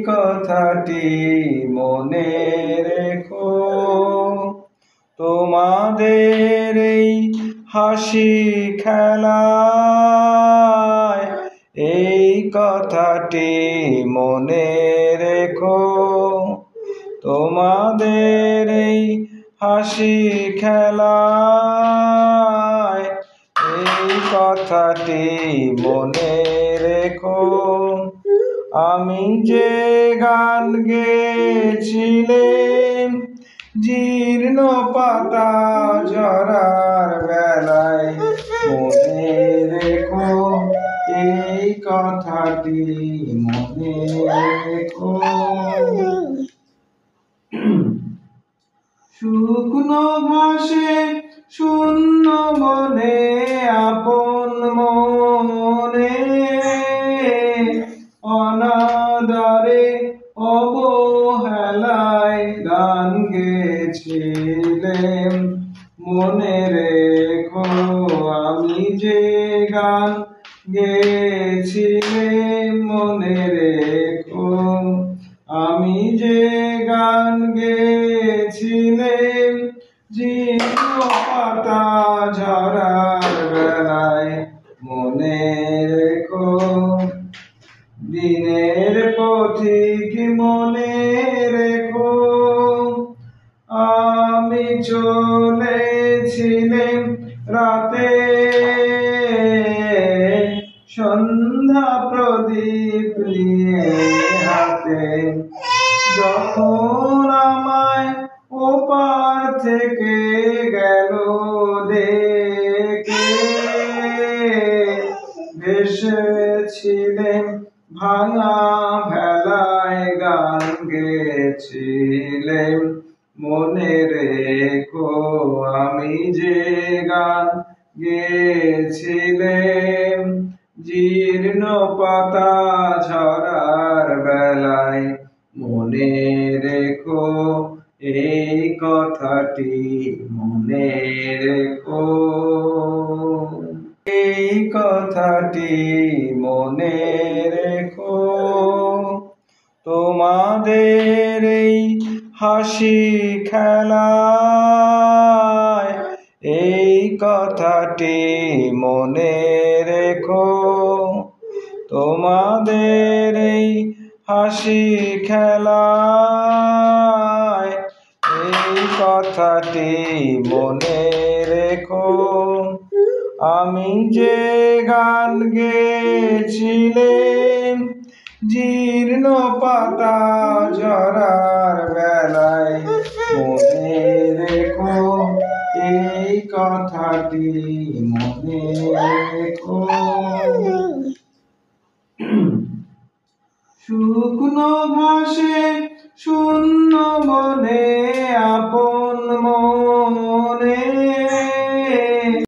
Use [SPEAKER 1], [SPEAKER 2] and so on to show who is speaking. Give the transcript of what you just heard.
[SPEAKER 1] কথাটি মনে রেখো, তোমাদের এই হাসি খেলায় এই কথাটি মনে রেখো, তোমাদের এই হাসি খেলায় এই কথাটি মনে রেখো। আমি যে গান গেয়েছিলাম জীর্ণ পাতা ঝরার বেলায়, মনে রেখো এই কথাটি মনে রেখো। শুকনো ঘাসে শূন্য মনে আপন মনে অনাদরে অবহেলায় গান গেয়েছিলাম, মনে রেখো আমি যে গান গেয়েছিলাম, মনে রেখো আমি যে গান গেয়েছিলাম জীর্ণ পাতা ঝরার বেলায়, মনে রেখো দিনের পথিক মনে রেখো আমি চলেছিলাম রাতে সন্ধ্যা প্রদীপ নিয়ে হাতে, যখন আমায় ওপার থেকে গেল দেখে ভেসেছিলেন ভাঙা ভেলায় গান গেয়েছিলেন, মনে রেখো আমি যে গান গেয়েছিলাম জীর্ণ পাতা ঝরার বেলায়, মনে রেখো এই কথাটি মনে রেখো, এই কথাটি মনে রেখো, তোমাদের এই হাসি খেলায় এই কথাটি মনে রেখো, তোমাদের এই হাসি খেলায় এই কথাটি মনে রেখো। আমি যে গান গেয়েছিলাম জীর্ণ পাতা ঝরার বেলায়, মনে রেখো এই কথাটি মনে রেখো। শুকনো ঘাসে